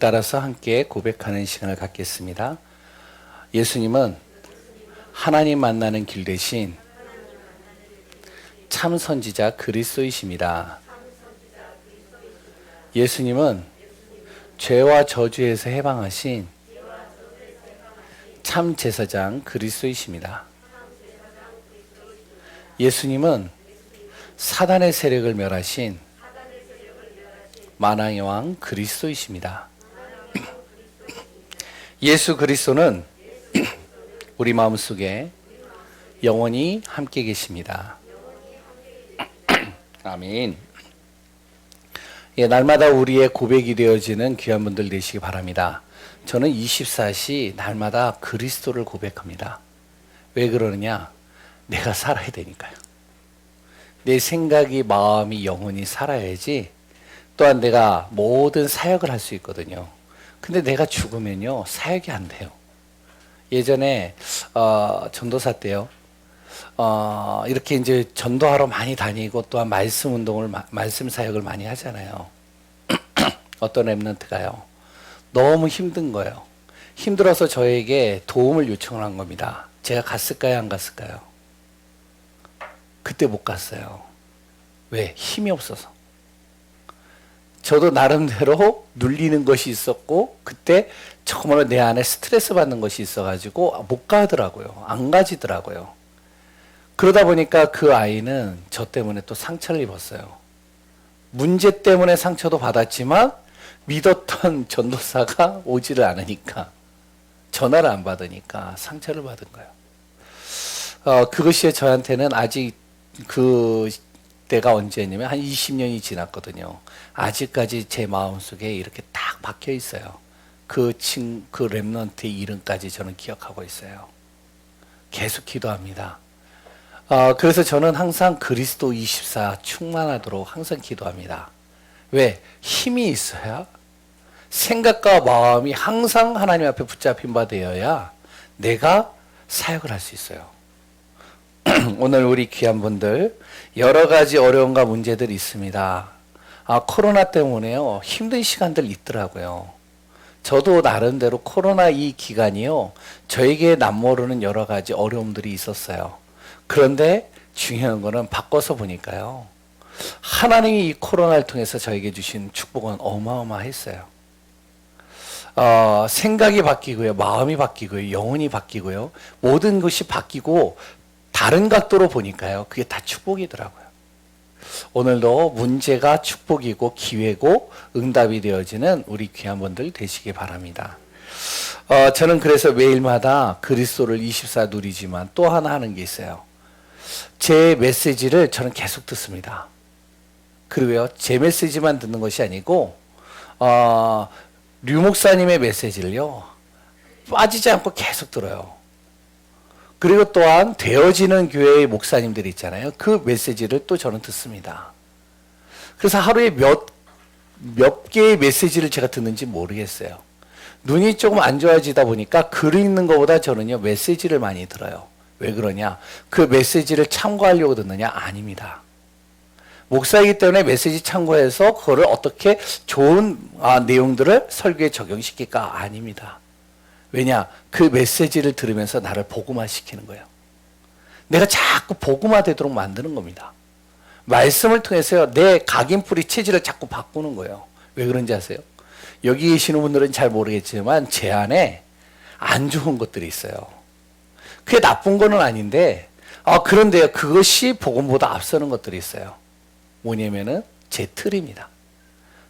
따라서 함께 고백하는 시간을 갖겠습니다. 예수님은 하나님 만나는 길 대신 참 선지자 그리스도이십니다. 예수님은 죄와 저주에서 해방하신 참 제사장 그리스도이십니다. 예수님은 사단의 세력을 멸하신 만왕의 왕 그리스도이십니다. 예수 그리스도는 우리 마음속에 영원히 함께 계십니다. 아멘. 예, 날마다 우리의 고백이 되어지는 귀한 분들 되시기 바랍니다. 저는 24시 날마다 그리스도를 고백합니다. 왜 그러느냐? 내가 살아야 되니까요. 내 생각이, 마음이 영원히 살아야지 또한 내가 모든 사역을 할 수 있거든요. 근데 내가 죽으면요, 사역이 안 돼요. 예전에 전도사 때요, 이렇게 이제 전도하러 많이 다니고 또한 말씀 운동을, 말씀 사역을 많이 하잖아요. 어떤 랩런트가요, 너무 힘든 거예요. 힘들어서 저에게 도움을 요청을 한 겁니다. 제가 갔을까요, 안 갔을까요? 그때 못 갔어요. 왜? 힘이 없어서. 저도 나름대로 눌리는 것이 있었고, 그때 정말 내 안에 스트레스 받는 것이 있어가지고 못 가더라고요. 안 가지더라고요. 그러다 보니까 그 아이는 저 때문에 또 상처를 입었어요. 문제 때문에 상처도 받았지만 믿었던 전도사가 오지를 않으니까, 전화를 안 받으니까 상처를 받은 거예요. 그것이 저한테는 아직 그 때가 언제냐면 한 20년이 지났거든요. 아직까지 제 마음속에 이렇게 딱 박혀 있어요. 그 랩런트의 이름까지 저는 기억하고 있어요. 계속 기도합니다. 그래서 저는 항상 그리스도 24 충만하도록 항상 기도합니다. 왜? 힘이 있어야, 생각과 마음이 항상 하나님 앞에 붙잡힌 바 되어야 내가 사역을 할 수 있어요. 오늘 우리 귀한 분들, 여러 가지 어려움과 문제들이 있습니다. 코로나 때문에요, 힘든 시간들 있더라고요. 저도 나름대로 코로나 이 기간이요, 저에게 남모르는 여러 가지 어려움들이 있었어요. 그런데 중요한 거는 바꿔서 보니까요, 하나님이 이 코로나를 통해서 저에게 주신 축복은 어마어마했어요. 생각이 바뀌고요, 마음이 바뀌고요, 영혼이 바뀌고요, 모든 것이 바뀌고 다른 각도로 보니까요, 그게 다 축복이더라고요. 오늘도 문제가 축복이고 기회고 응답이 되어지는 우리 귀한 분들 되시기 바랍니다. 저는 그래서 매일마다 그리스도를 24 누리지만 또 하나 하는 게 있어요. 제 메시지를 저는 계속 듣습니다. 그리고요, 제 메시지만 듣는 것이 아니고 류 목사님의 메시지를요, 빠지지 않고 계속 들어요. 그리고 또한 되어지는 교회의 목사님들이 있잖아요. 그 메시지를 또 저는 듣습니다. 그래서 하루에 몇 개의 메시지를 제가 듣는지 모르겠어요. 눈이 조금 안 좋아지다 보니까 글을 읽는 것보다 저는요, 메시지를 많이 들어요. 왜 그러냐? 그 메시지를 참고하려고 듣느냐? 아닙니다. 목사이기 때문에 메시지 참고해서 그거를 어떻게 좋은 내용들을 설교에 적용시킬까? 아닙니다. 왜냐? 그 메시지를 들으면서 나를 복음화시키는 거예요. 내가 자꾸 복음화되도록 만드는 겁니다. 말씀을 통해서요, 내 각인뿌리 체질을 자꾸 바꾸는 거예요. 왜 그런지 아세요? 여기 계시는 분들은 잘 모르겠지만 제 안에 안 좋은 것들이 있어요. 그게 나쁜 거는 아닌데, 그런데요, 그것이 복음보다 앞서는 것들이 있어요. 뭐냐면은 제 틀입니다.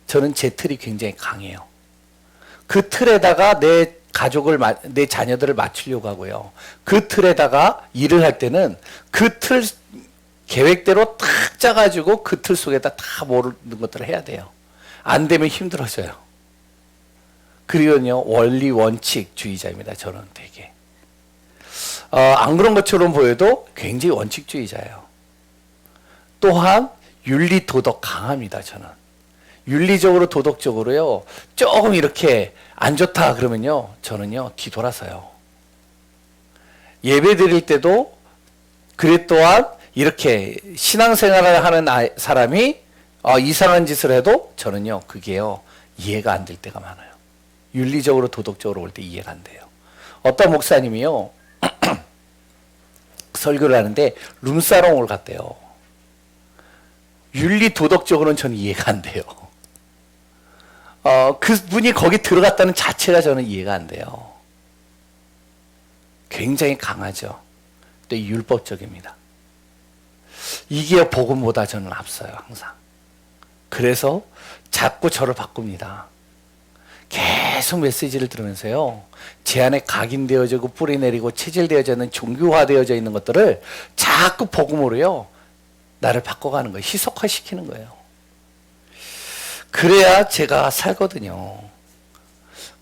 저는 제 틀이 굉장히 강해요. 그 틀에다가 내 가족을, 내 자녀들을 맞추려고 하고요, 그 틀에다가 일을 할 때는 그 틀 계획대로 탁 짜가지고 그 틀 속에다 다 모르는 것들을 해야 돼요. 안 되면 힘들어져요. 그리고요, 원리 원칙주의자입니다. 저는 되게 안 그런 것처럼 보여도 굉장히 원칙주의자예요. 또한 윤리 도덕 강합니다. 저는 윤리적으로 도덕적으로요, 조금 이렇게 안 좋다 그러면요, 저는요 뒤돌아서요. 예배 드릴 때도 그래, 또한 이렇게 신앙생활을 하는 사람이 이상한 짓을 해도 저는요, 그게요, 이해가 안 될 때가 많아요. 윤리적으로 도덕적으로 볼 때 이해가 안 돼요. 어떤 목사님이요. 설교를 하는데 룸사롱을 갔대요. 윤리 도덕적으로는 저는 이해가 안 돼요. 그분이 거기 들어갔다는 자체가 저는 이해가 안 돼요. 굉장히 강하죠. 또 율법적입니다. 이게 복음보다 저는 앞서요, 항상. 그래서 자꾸 저를 바꿉니다. 계속 메시지를 들으면서요, 제 안에 각인되어지고 뿌리내리고 체질되어져 있는 종교화되어져 있는 것들을 자꾸 복음으로요, 나를 바꿔가는 거예요. 희석화시키는 거예요. 그래야 제가 살거든요.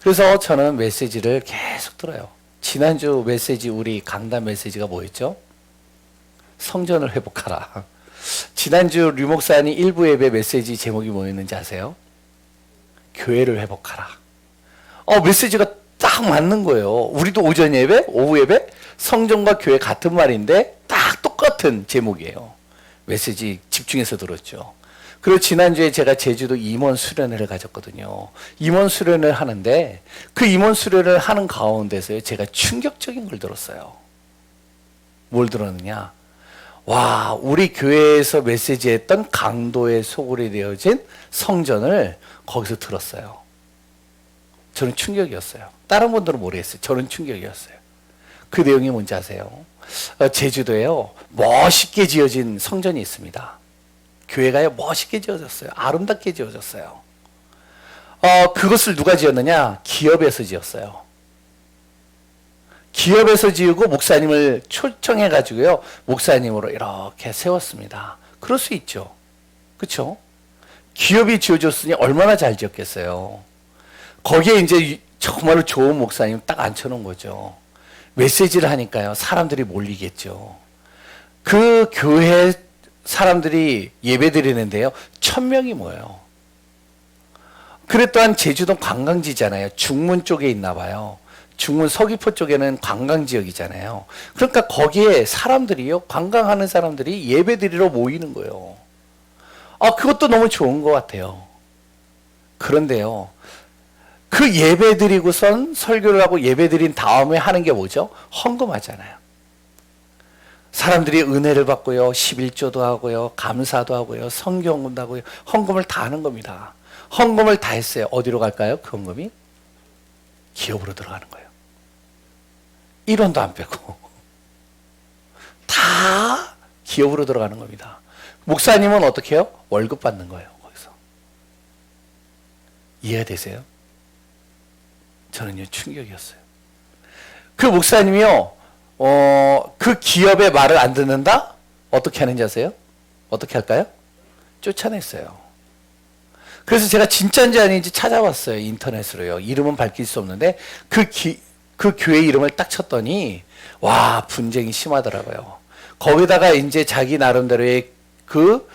그래서 저는 메시지를 계속 들어요. 지난주 메시지, 우리 강단 메시지가 뭐였죠? 성전을 회복하라. 지난주 류 목사님 1부 예배 메시지 제목이 뭐였는지 아세요? 교회를 회복하라. 메시지가 딱 맞는 거예요. 우리도 오전 예배, 오후 예배, 성전과 교회 같은 말인데 딱 똑같은 제목이에요. 메시지 집중해서 들었죠. 그리고 지난주에 제가 제주도 임원 수련회를 가졌거든요. 임원 수련회를 하는데 그 임원 수련회를 하는 가운데서요, 제가 충격적인 걸 들었어요. 뭘 들었느냐? 와, 우리 교회에서 메시지했던 강도의 소굴이 되어진 성전을 거기서 들었어요. 저는 충격이었어요. 다른 분들은 모르겠어요. 저는 충격이었어요. 그 내용이 뭔지 아세요? 제주도에요, 멋있게 지어진 성전이 있습니다. 교회가요, 멋있게 지어졌어요. 아름답게 지어졌어요. 그것을 누가 지었느냐? 기업에서 지었어요. 기업에서 지우고 목사님을 초청해가지고요, 목사님으로 이렇게 세웠습니다. 그럴 수 있죠. 그렇죠? 기업이 지어줬으니 얼마나 잘 지었겠어요. 거기에 이제 정말로 좋은 목사님 딱 앉혀놓은 거죠. 메시지를 하니까요, 사람들이 몰리겠죠. 그 교회 사람들이 예배 드리는데요, 1000명이 모여요. 그래, 또한 제주도 관광지잖아요. 중문 쪽에 있나 봐요. 중문 서귀포 쪽에는 관광지역이잖아요. 그러니까 거기에 사람들이요, 관광하는 사람들이 예배 드리러 모이는 거예요. 그것도 너무 좋은 것 같아요. 그런데요, 그 예배 드리고선 설교를 하고 예배 드린 다음에 하는 게 뭐죠? 헌금하잖아요. 사람들이 은혜를 받고요, 11조도 하고요, 감사도 하고요, 성경도 하고요, 헌금을 다 하는 겁니다. 헌금을 다 했어요. 어디로 갈까요? 그 헌금이? 기업으로 들어가는 거예요. 1원도 안 빼고 다 기업으로 들어가는 겁니다. 목사님은 어떻게 해요? 월급 받는 거예요, 거기서. 이해가 되세요? 저는요, 충격이었어요. 그 목사님이요, 그 기업의 말을 안 듣는다? 어떻게 하는지 아세요? 어떻게 할까요? 쫓아냈어요. 그래서 제가 진짜인지 아닌지 찾아봤어요, 인터넷으로요. 이름은 밝힐 수 없는데 그 교회 이름을 딱 쳤더니 와, 분쟁이 심하더라고요. 거기다가 이제 자기 나름대로의 그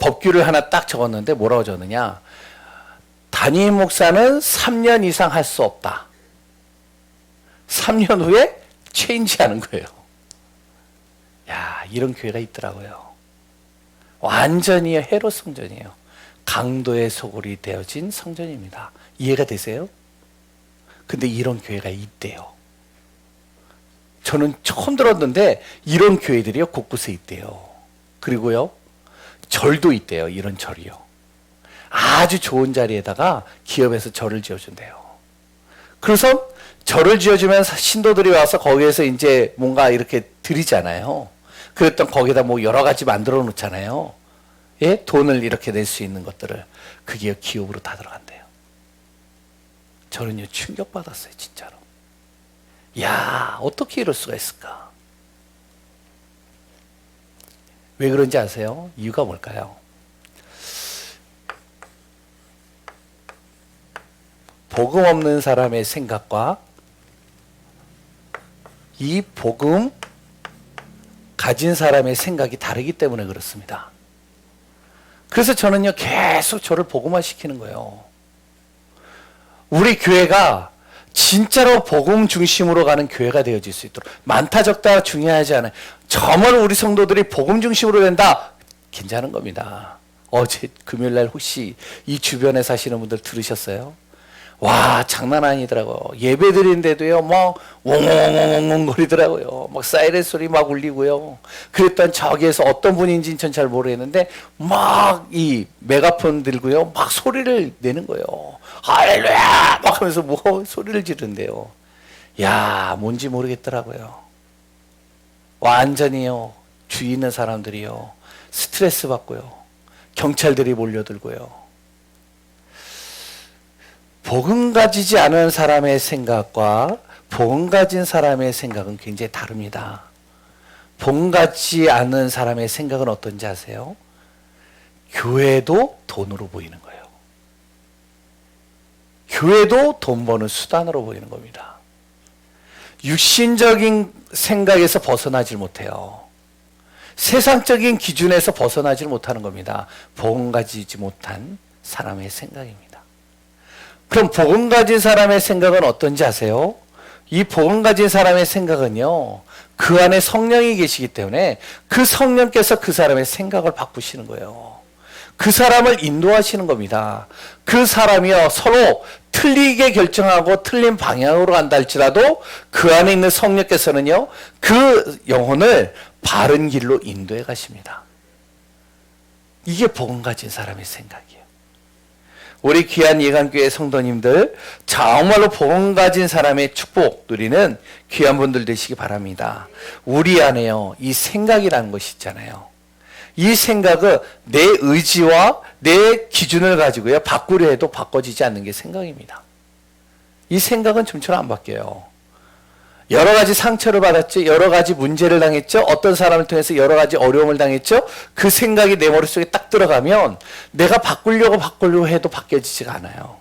법규를 하나 딱 적었는데 뭐라고 적었느냐? 담임 목사는 3년 이상 할 수 없다. 3년 후에 체인지하는 거예요. 야, 이런 교회가 있더라고요. 완전히 헤롯 성전이에요. 강도의 소굴이 되어진 성전입니다. 이해가 되세요? 근데 이런 교회가 있대요. 저는 처음 들었는데 이런 교회들이요, 곳곳에 있대요. 그리고요, 절도 있대요. 이런 절이요. 아주 좋은 자리에다가 기업에서 절을 지어준대요. 그래서 절을 지어주면 신도들이 와서 거기에서 이제 뭔가 이렇게 드리잖아요. 그랬던 거기다 뭐 여러 가지 만들어 놓잖아요. 예? 돈을 이렇게 낼 수 있는 것들을. 그게 기업으로 다 들어간대요. 저는요, 충격받았어요, 진짜로. 야, 어떻게 이럴 수가 있을까? 왜 그런지 아세요? 이유가 뭘까요? 복음 없는 사람의 생각과 이 복음 가진 사람의 생각이 다르기 때문에 그렇습니다. 그래서 저는요, 계속 저를 복음화 시키는 거예요. 우리 교회가 진짜로 복음 중심으로 가는 교회가 되어질 수 있도록. 많다 적다 중요하지 않아요. 정말 우리 성도들이 복음 중심으로 된다, 괜찮은 겁니다. 어제 금요일날 혹시 이 주변에 사시는 분들 들으셨어요? 와, 장난 아니더라고요. 예배 드린데도요, 막, 웡웡웡웡 거리더라고요. 막 사이렌 소리 막 울리고요. 그랬더니 저기에서 어떤 분인지는 전 잘 모르겠는데, 막 이 메가폰 들고요, 막 소리를 내는 거예요. 할렐루야! 막 하면서 뭐 소리를 지른대요. 야, 뭔지 모르겠더라고요. 완전히요, 주위 있는 사람들이요, 스트레스 받고요, 경찰들이 몰려들고요. 복음 가지지 않은 사람의 생각과 복음 가진 사람의 생각은 굉장히 다릅니다. 복음 가지지 않은 사람의 생각은 어떤지 아세요? 교회도 돈으로 보이는 거예요. 교회도 돈 버는 수단으로 보이는 겁니다. 육신적인 생각에서 벗어나질 못해요. 세상적인 기준에서 벗어나질 못하는 겁니다. 복음 가지지 못한 사람의 생각입니다. 그럼 복음 가진 사람의 생각은 어떤지 아세요? 이 복음 가진 사람의 생각은요, 그 안에 성령이 계시기 때문에 그 성령께서 그 사람의 생각을 바꾸시는 거예요. 그 사람을 인도하시는 겁니다. 그 사람이요, 서로 틀리게 결정하고 틀린 방향으로 간다 할지라도 그 안에 있는 성령께서는요, 그 영혼을 바른 길로 인도해 가십니다. 이게 복음 가진 사람의 생각이에요. 우리 귀한 예강교회 성도님들, 정말로 복음 가진 사람의 축복 누리는 귀한 분들 되시기 바랍니다. 우리 안에요, 이 생각이라는 것이 있잖아요. 이 생각은 내 의지와 내 기준을 가지고요, 바꾸려 해도 바꿔지지 않는 게 생각입니다. 이 생각은 좀처럼 안 바뀌어요. 여러 가지 상처를 받았죠. 여러 가지 문제를 당했죠. 어떤 사람을 통해서 여러 가지 어려움을 당했죠. 그 생각이 내 머릿속에 딱 들어가면 내가 바꾸려고 해도 바뀌어지지가 않아요.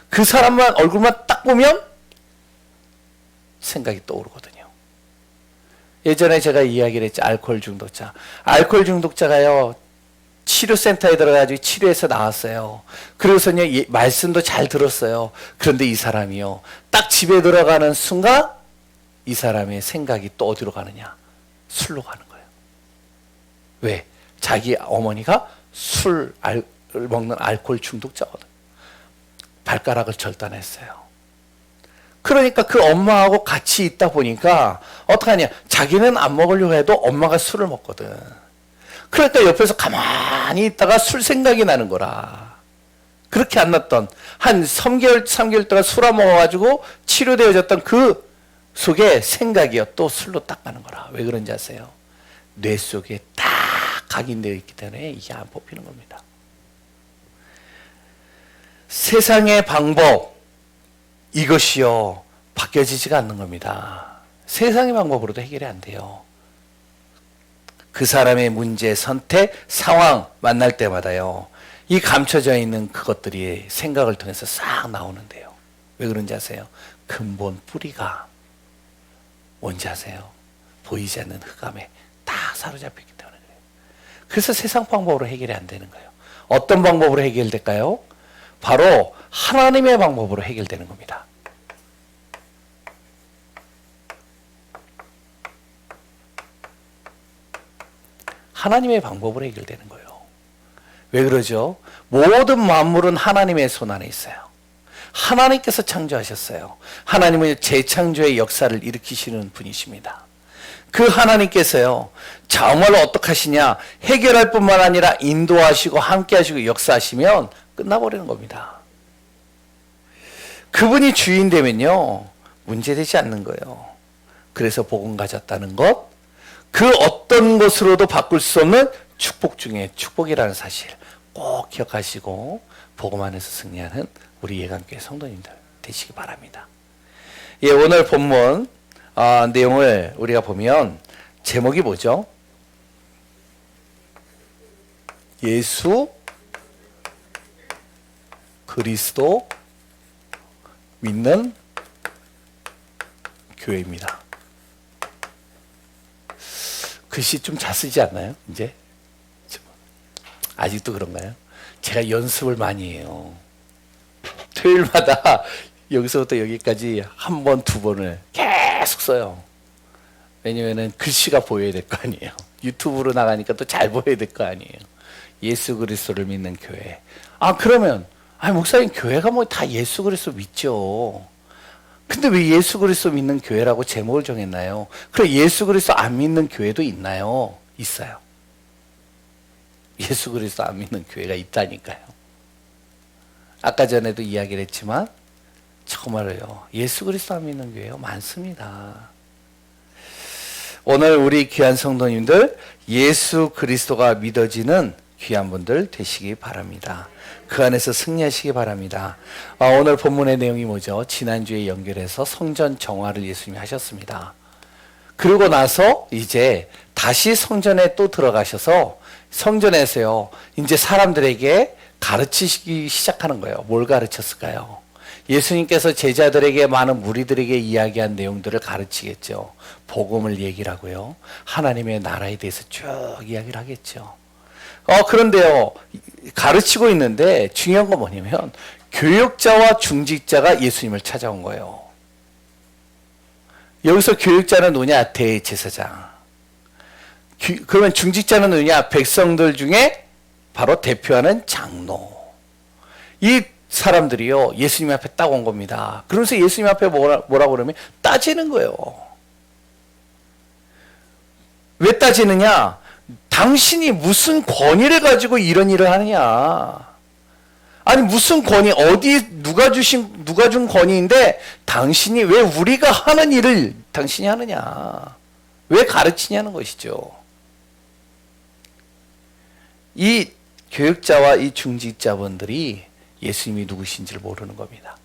그 사람만 얼굴만 딱 보면 생각이 떠오르거든요. 예전에 제가 이야기를 했죠. 알코올 중독자. 알코올 중독자가요, 치료센터에 들어가가지고 치료해서 나왔어요. 그러고서는 말씀도 잘 들었어요. 그런데 이 사람이요, 딱 집에 들어가는 순간 이 사람의 생각이 또 어디로 가느냐? 술로 가는 거예요. 왜? 자기 어머니가 술 먹는 알코올 중독자거든. 발가락을 절단했어요. 그러니까 그 엄마하고 같이 있다 보니까 어떡하냐? 자기는 안 먹으려고 해도 엄마가 술을 먹거든. 그러니까 옆에서 가만히 있다가 술 생각이 나는 거라. 그렇게 안 났던 한 3개월 동안 술 안 먹어가지고 치료되어졌던 그 속에 생각이요, 또 술로 딱 가는 거라. 왜 그런지 아세요? 뇌 속에 딱 각인되어 있기 때문에 이게 안 뽑히는 겁니다. 세상의 방법, 이것이요, 바뀌어지지가 않는 겁니다. 세상의 방법으로도 해결이 안 돼요. 그 사람의 문제, 선택, 상황 만날 때마다요, 이 감춰져 있는 그것들이 생각을 통해서 싹 나오는데요. 왜 그런지 아세요? 근본 뿌리가 뭔지 아세요? 보이지 않는 흑암에 다 사로잡혔기 때문에 그래요. 그래서 세상 방법으로 해결이 안 되는 거예요. 어떤 방법으로 해결될까요? 바로 하나님의 방법으로 해결되는 겁니다. 하나님의 방법으로 해결되는 거예요. 왜 그러죠? 모든 만물은 하나님의 손 안에 있어요. 하나님께서 창조하셨어요. 하나님은 재창조의 역사를 일으키시는 분이십니다. 그 하나님께서요, 정말로 어떻게 하시냐? 해결할 뿐만 아니라 인도하시고 함께 하시고 역사하시면 끝나버리는 겁니다. 그분이 주인 되면요, 문제되지 않는 거예요. 그래서 복음 가졌다는 것, 그 어떤 것으로도 바꿀 수 없는 축복 중에 축복이라는 사실 꼭 기억하시고 복음 안에서 승리하는 우리 예강교회 성도님들 되시기 바랍니다. 예, 오늘 본문 내용을 우리가 보면 제목이 뭐죠? 예수 그리스도 믿는 교회입니다. 글씨 좀 잘 쓰지 않나요? 이제 아직도 그런가요? 제가 연습을 많이 해요. 토요일마다 여기서부터 여기까지 한 번, 두 번을 계속 써요. 왜냐면은 글씨가 보여야 될 거 아니에요. 유튜브로 나가니까 또 잘 보여야 될 거 아니에요. 예수 그리스도를 믿는 교회. 그러면 아니 목사님 교회가 뭐 다 예수 그리스도 믿죠. 근데 왜 예수 그리스도 믿는 교회라고 제목을 정했나요? 그래 예수 그리스도 안 믿는 교회도 있나요? 있어요. 예수 그리스도 안 믿는 교회가 있다니까요. 아까 전에도 이야기를 했지만 정말로요. 예수 그리스도 안 믿는 교회가 많습니다. 오늘 우리 귀한 성도님들 예수 그리스도가 믿어지는 귀한 분들 되시기 바랍니다. 그 안에서 승리하시기 바랍니다. 오늘 본문의 내용이 뭐죠? 지난주에 연결해서 성전 정화를 예수님이 하셨습니다. 그리고 나서 이제 다시 성전에 또 들어가셔서 성전에서요, 이제 사람들에게 가르치기 시작하는 거예요. 뭘 가르쳤을까요? 예수님께서 제자들에게 많은 무리들에게 이야기한 내용들을 가르치겠죠. 복음을 얘기를 하고요. 하나님의 나라에 대해서 쭉 이야기를 하겠죠. 그런데요, 가르치고 있는데 중요한 건 뭐냐면 교역자와 중직자가 예수님을 찾아온 거예요. 여기서 교역자는 누구냐? 대제사장. 그러면 중직자는 누구냐? 백성들 중에 바로 대표하는 장로. 이 사람들이요, 예수님 앞에 딱 온 겁니다. 그러면서 예수님 앞에 뭐라고 그러면 따지는 거예요. 왜 따지느냐? 당신이 무슨 권위를 가지고 이런 일을 하느냐? 아니 무슨 권위, 누가 준 권위인데 당신이 왜 우리가 하는 일을 당신이 하느냐? 왜 가르치냐는 것이죠. 이 교육자와 이 중직자분들이 예수님이 누구신지를 모르는 겁니다.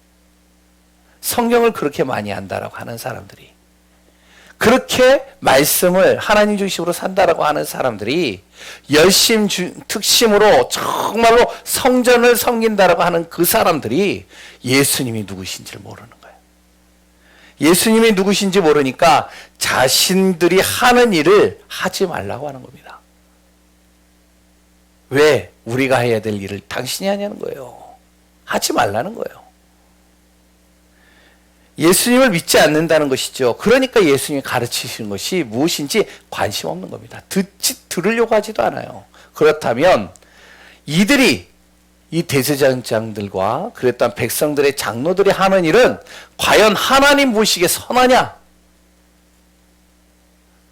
성경을 그렇게 많이 안다라고 하는 사람들이, 그렇게 말씀을 하나님 중심으로 산다라고 하는 사람들이 특심으로 정말로 성전을 섬긴다라고 하는 그 사람들이 예수님이 누구신지를 모르는 거예요. 예수님이 누구신지 모르니까 자신들이 하는 일을 하지 말라고 하는 겁니다. 왜? 우리가 해야 될 일을 당신이 하냐는 거예요. 하지 말라는 거예요. 예수님을 믿지 않는다는 것이죠. 그러니까 예수님이 가르치시는 것이 무엇인지 관심 없는 겁니다. 들으려고 하지도 않아요. 그렇다면 이들이, 이 대제사장들과 그랬던 백성들의 장로들이 하는 일은 과연 하나님 보시기에 선하냐?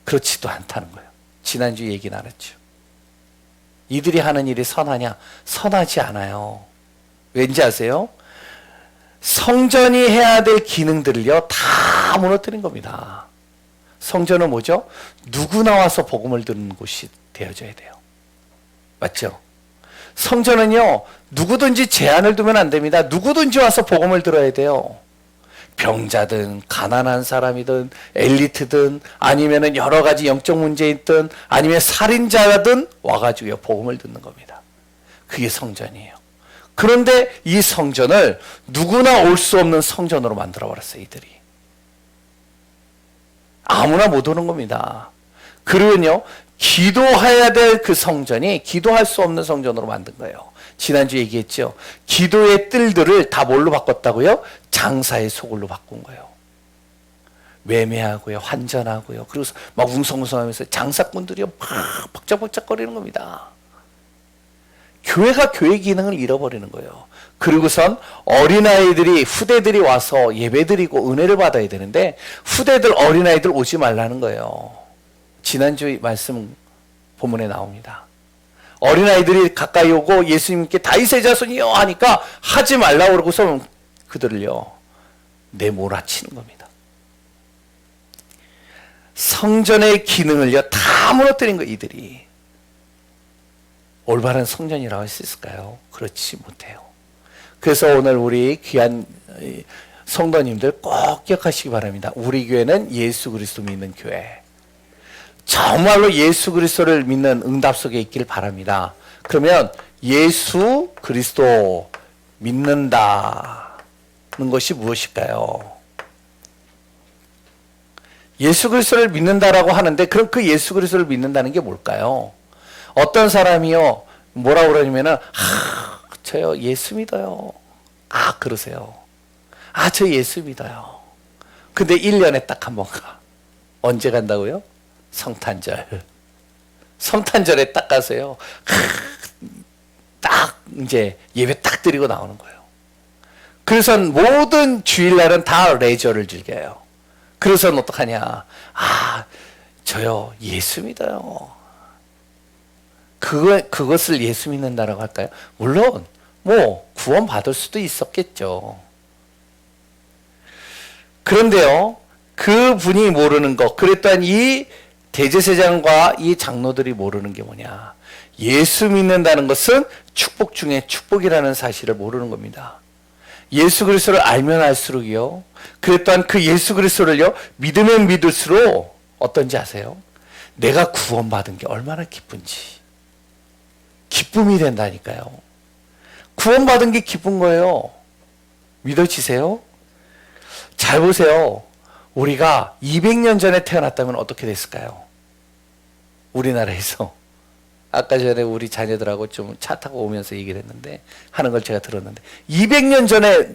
그렇지도 않다는 거예요. 지난주 얘기 나눴죠. 이들이 하는 일이 선하냐? 선하지 않아요. 왠지 아세요? 성전이 해야 될 기능들을요, 다 무너뜨린 겁니다. 성전은 뭐죠? 누구나 와서 복음을 듣는 곳이 되어져야 돼요. 맞죠? 성전은요, 누구든지 제한을 두면 안 됩니다. 누구든지 와서 복음을 들어야 돼요. 병자든, 가난한 사람이든, 엘리트든, 아니면은 여러 가지 영적 문제 있든, 아니면 살인자든 와가지고요, 복음을 듣는 겁니다. 그게 성전이에요. 그런데 이 성전을 누구나 올 수 없는 성전으로 만들어버렸어요, 이들이. 아무나 못 오는 겁니다. 그리고요, 기도해야 될 그 성전이 기도할 수 없는 성전으로 만든 거예요. 지난주에 얘기했죠. 기도의 뜰들을 다 뭘로 바꿨다고요? 장사의 소굴로 바꾼 거예요. 매매하고요, 환전하고요. 그리고 막 웅성웅성하면서 장사꾼들이요, 막 박짝박짝거리는 겁니다. 교회가 교회 기능을 잃어버리는 거예요. 그리고선 어린아이들이, 후대들이 와서 예배드리고 은혜를 받아야 되는데 후대들, 어린아이들 오지 말라는 거예요. 지난주 말씀 본문에 나옵니다. 어린아이들이 가까이 오고 예수님께 다윗의 자손이요 하니까 하지 말라고 그러고서 그들을요, 내몰아치는 겁니다. 성전의 기능을요, 다 무너뜨린 거예요, 이들이. 올바른 성전이라고 할 수 있을까요? 그렇지 못해요. 그래서 오늘 우리 귀한 성도님들 꼭 기억하시기 바랍니다. 우리 교회는 예수 그리스도 믿는 교회. 정말로 예수 그리스도를 믿는 응답 속에 있기를 바랍니다. 그러면 예수 그리스도 믿는다는 것이 무엇일까요? 예수 그리스도를 믿는다라고 하는데 그럼 그 예수 그리스도를 믿는다는 게 뭘까요? 어떤 사람이요, 뭐라고 그러냐면은, 저요, 예수 믿어요. 그러세요. 저 예수 믿어요. 근데 1년에 딱 한 번 가. 언제 간다고요? 성탄절. 성탄절에 딱 가세요. 딱 이제 예배 딱 드리고 나오는 거예요. 그래서 모든 주일날은 다 레저를 즐겨요. 그래서는 어떡하냐. 저요, 예수 믿어요. 그것을 예수 믿는다라고 할까요? 물론, 구원 받을 수도 있었겠죠. 그런데요, 그 분이 모르는 것, 그랬던 이 대제사장과 이 장로들이 모르는 게 뭐냐. 예수 믿는다는 것은 축복 중에 축복이라는 사실을 모르는 겁니다. 예수 그리스도를 알면 알수록이요. 그랬던 그 예수 그리스도를요, 믿으면 믿을수록 어떤지 아세요? 내가 구원받은 게 얼마나 기쁜지. 기쁨이 된다니까요. 구원받은 게 기쁜 거예요. 믿어지세요? 잘 보세요. 우리가 200년 전에 태어났다면 어떻게 됐을까요? 우리나라에서. 아까 전에 우리 자녀들하고 좀 차 타고 오면서 얘기를 했는데, 하는 걸 제가 들었는데, 200년 전에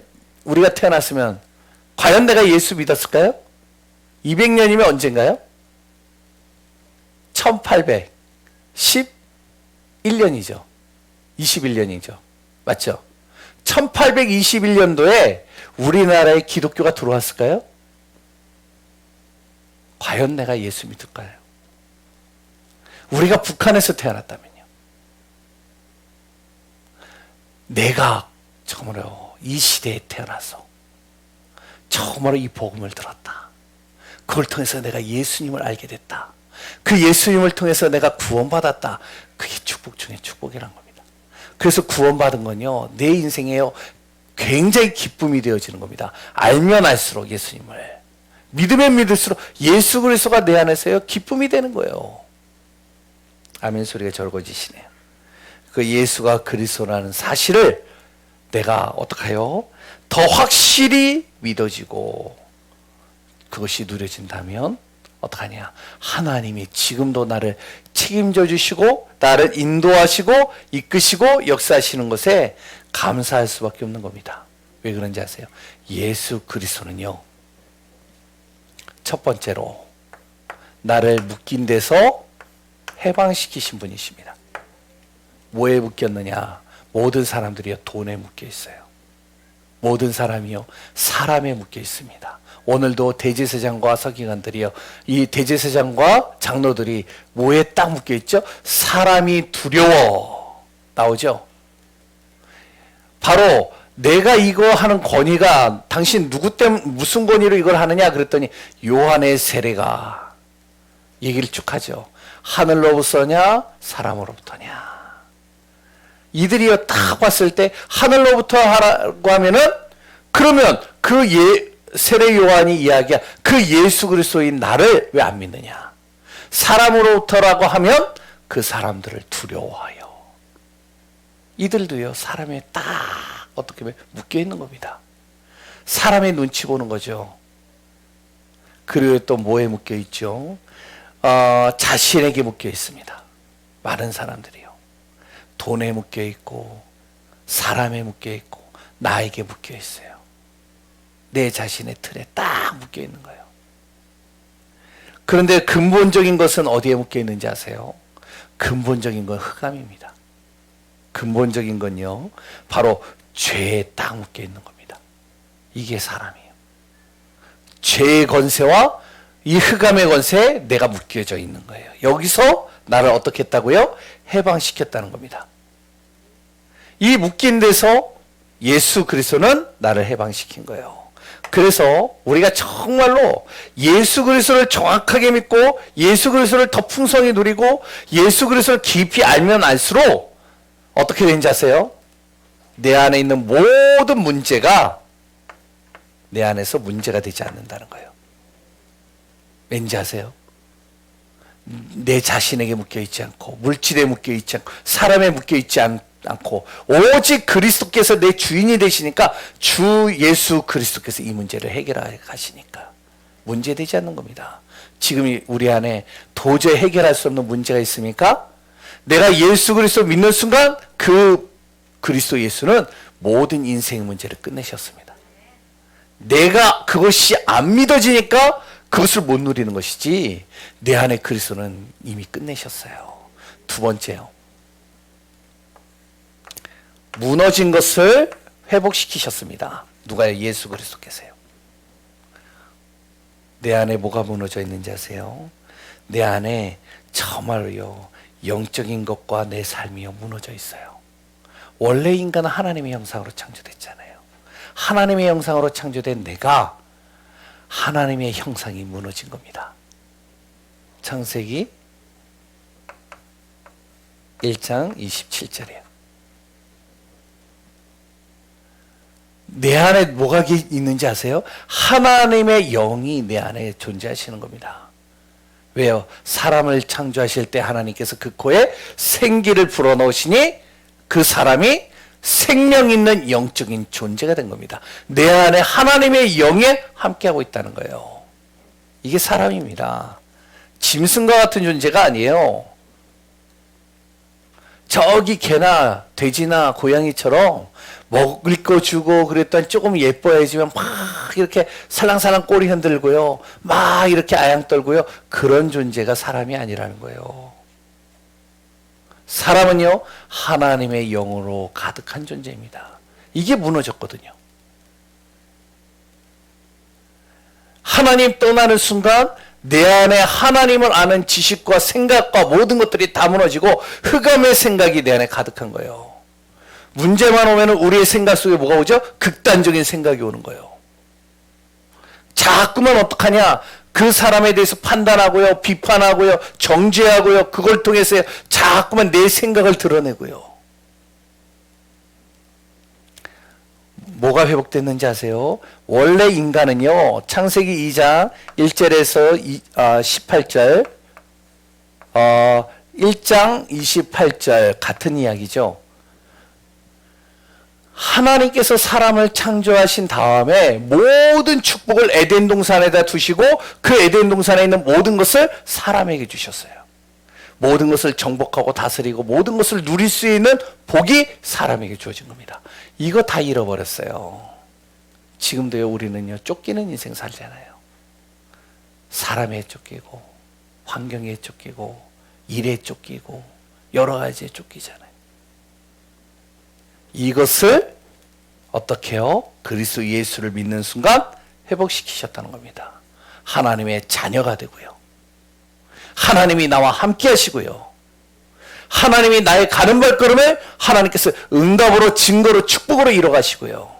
우리가 태어났으면 과연 내가 예수 믿었을까요? 200년이면 언젠가요? 1811년이죠. 21년이죠. 맞죠? 1821년도에 우리나라에 기독교가 들어왔을까요? 과연 내가 예수 믿을까요? 우리가 북한에서 태어났다면요. 내가 처음으로 이 시대에 태어나서 처음으로 이 복음을 들었다. 그걸 통해서 내가 예수님을 알게 됐다. 그 예수님을 통해서 내가 구원받았다. 그게 축복 중에 축복이란 겁니다. 그래서 구원받은 건요, 내 인생에요, 굉장히 기쁨이 되어지는 겁니다. 알면 알수록 예수님을, 믿으면 믿을수록 예수 그리스도가 내 안에서요, 기쁨이 되는 거예요. 아멘 소리가 절거지시네요. 그 예수가 그리스도라는 사실을 내가 어떡해요? 더 확실히 믿어지고 그것이 누려진다면 어떡하냐? 하나님이 지금도 나를 책임져 주시고 나를 인도하시고 이끄시고 역사하시는 것에 감사할 수밖에 없는 겁니다. 왜 그런지 아세요? 예수 그리스도는요, 첫 번째로 나를 묶인 데서 해방시키신 분이십니다. 뭐에 묶였느냐? 모든 사람들이요, 돈에 묶여 있어요. 모든 사람이요, 사람에 묶여 있습니다. 오늘도 대제사장과 서기관들이요, 이 대제사장과 장로들이 뭐에 딱 묶여 있죠? 사람이 두려워 나오죠. 바로 내가 이거 하는 권위가 당신 누구 때문에 무슨 권위로 이걸 하느냐 그랬더니 요한의 세례가 얘기를 쭉 하죠. 하늘로부터냐 사람으로부터냐. 이들이요 딱 봤을 때 하늘로부터 하라고 하면은, 그러면 그 세례 요한이 이야기한 그 예수 그리스도인 나를 왜 안 믿느냐. 사람으로부터라고 하면 그 사람들을 두려워하여. 이들도요 사람에 딱 어떻게 보면 묶여 있는 겁니다. 사람의 눈치 보는 거죠. 그리고 또 뭐에 묶여 있죠? 자신에게 묶여 있습니다. 많은 사람들이요. 돈에 묶여 있고 사람에 묶여 있고 나에게 묶여 있어요. 내 자신의 틀에 딱 묶여 있는 거예요. 그런데 근본적인 것은 어디에 묶여 있는지 아세요? 근본적인 건 흑암입니다. 근본적인 건요, 바로 죄에 딱 묶여 있는 겁니다. 이게 사람이에요. 죄의 권세와 이 흑암의 권세에 내가 묶여져 있는 거예요. 여기서 나를 어떻게 했다고요? 해방시켰다는 겁니다. 이 묶인 데서 예수 그리스도는 나를 해방시킨 거예요. 그래서 우리가 정말로 예수 그리스도를 정확하게 믿고 예수 그리스도를 더 풍성히 누리고 예수 그리스도를 깊이 알면 알수록 어떻게 되는지 아세요? 내 안에 있는 모든 문제가 내 안에서 문제가 되지 않는다는 거예요. 왠지 아세요? 내 자신에게 묶여있지 않고 물질에 묶여있지 않고 사람에 묶여있지 않고 오직 그리스도께서 내 주인이 되시니까 주 예수 그리스도께서 이 문제를 해결해 가시니까 문제되지 않는 겁니다. 지금 우리 안에 도저히 해결할 수 없는 문제가 있습니까? 내가 예수 그리스도 믿는 순간 그 그리스도 예수는 모든 인생의 문제를 끝내셨습니다. 내가 그것이 안 믿어지니까 그것을 못 누리는 것이지 내 안에 그리스도는 이미 끝내셨어요. 두 번째요. 무너진 것을 회복시키셨습니다. 누가요? 예수 그리스도께서요. 내 안에 뭐가 무너져 있는지 아세요? 내 안에 정말로요, 영적인 것과 내 삶이요 무너져 있어요. 원래 인간은 하나님의 형상으로 창조됐잖아요. 하나님의 형상으로 창조된 내가 하나님의 형상이 무너진 겁니다. 창세기 1장 27절이에요. 내 안에 뭐가 있는지 아세요? 하나님의 영이 내 안에 존재하시는 겁니다. 왜요? 사람을 창조하실 때 하나님께서 그 코에 생기를 불어넣으시니 그 사람이 생명 있는 영적인 존재가 된 겁니다. 내 안에 하나님의 영에 함께하고 있다는 거예요. 이게 사람입니다. 짐승과 같은 존재가 아니에요. 저기 개나 돼지나 고양이처럼 먹을 거 주고 그랬더니 조금 예뻐해지면 막 이렇게 살랑살랑 꼬리 흔들고요. 막 이렇게 아양 떨고요. 그런 존재가 사람이 아니라는 거예요. 사람은요, 하나님의 영으로 가득한 존재입니다. 이게 무너졌거든요. 하나님 떠나는 순간 내 안에 하나님을 아는 지식과 생각과 모든 것들이 다 무너지고 흑암의 생각이 내 안에 가득한 거예요. 문제만 오면 우리의 생각 속에 뭐가 오죠? 극단적인 생각이 오는 거예요. 자꾸만 어떡하냐? 그 사람에 대해서 판단하고요, 비판하고요, 정죄하고요, 그걸 통해서 자꾸만 내 생각을 드러내고요. 뭐가 회복됐는지 아세요? 원래 인간은요, 창세기 2장 1절에서 18절, 1장 28절 같은 이야기죠. 하나님께서 사람을 창조하신 다음에 모든 축복을 에덴 동산에다 두시고 그 에덴 동산에 있는 모든 것을 사람에게 주셨어요. 모든 것을 정복하고 다스리고 모든 것을 누릴 수 있는 복이 사람에게 주어진 겁니다. 이거 다 잃어버렸어요. 지금도요, 우리는요, 쫓기는 인생 살잖아요. 사람에 쫓기고 환경에 쫓기고 일에 쫓기고 여러 가지에 쫓기잖아요. 이것을 어떻게 해요? 그리스도 예수를 믿는 순간 회복시키셨다는 겁니다. 하나님의 자녀가 되고요. 하나님이 나와 함께 하시고요. 하나님이 나의 가는 발걸음을 하나님께서 응답으로 증거로 축복으로 이뤄가시고요.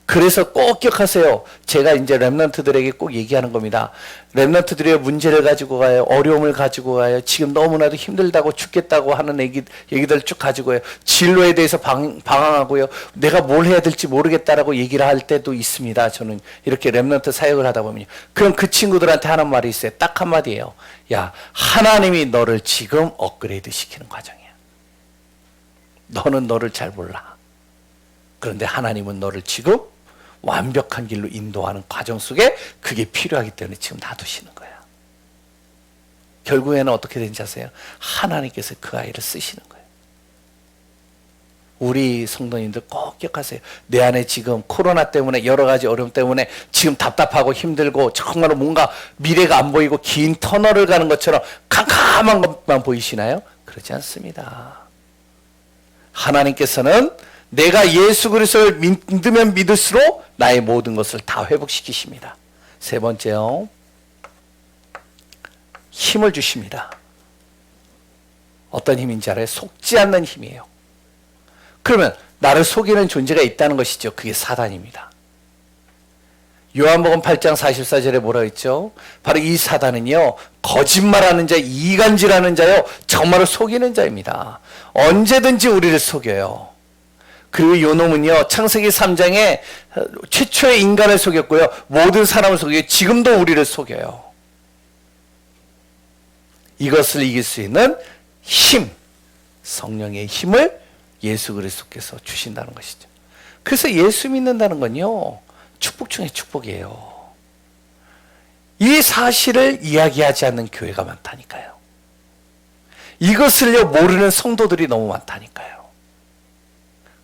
그래서 꼭 기억하세요. 제가 이제 렘넌트들에게 꼭 얘기하는 겁니다. 렘넌트들의 문제를 가지고 가요. 어려움을 가지고 가요. 지금 너무나도 힘들다고 죽겠다고 하는 얘기들 쭉 가지고 가요. 진로에 대해서 방황하고요. 내가 뭘 해야 될지 모르겠다라고 얘기를 할 때도 있습니다. 저는 이렇게 렘넌트 사역을 하다 보면요. 그럼 그 친구들한테 하는 말이 있어요. 딱 한마디예요. 야, 하나님이 너를 지금 업그레이드 시키는 과정이야. 너는 너를 잘 몰라. 그런데 하나님은 너를 지금 완벽한 길로 인도하는 과정 속에 그게 필요하기 때문에 지금 놔두시는 거야. 결국에는 어떻게 되는지 아세요? 하나님께서 그 아이를 쓰시는 거예요. 우리 성도님들 꼭 기억하세요. 내 안에 지금 코로나 때문에 여러 가지 어려움 때문에 지금 답답하고 힘들고 정말로 뭔가 미래가 안 보이고 긴 터널을 가는 것처럼 캄캄한 것만 보이시나요? 그렇지 않습니다. 하나님께서는 내가 예수 그리스도를 믿으면 믿을수록 나의 모든 것을 다 회복시키십니다. 세 번째요. 힘을 주십니다. 어떤 힘인지 알아요? 속지 않는 힘이에요. 그러면 나를 속이는 존재가 있다는 것이죠. 그게 사단입니다. 요한복음 8장 44절에 뭐라고 했죠? 바로 이 사단은요, 거짓말하는 자, 이간질하는 자요, 정말로 속이는 자입니다. 언제든지 우리를 속여요. 그리고 요 놈은요, 창세기 3장에 최초의 인간을 속였고요, 모든 사람을 속여요. 지금도 우리를 속여요. 이것을 이길 수 있는 힘, 성령의 힘을 예수 그리스도께서 주신다는 것이죠. 그래서 예수 믿는다는 건요, 축복 중에 축복이에요. 이 사실을 이야기하지 않는 교회가 많다니까요. 이것을요, 모르는 성도들이 너무 많다니까요.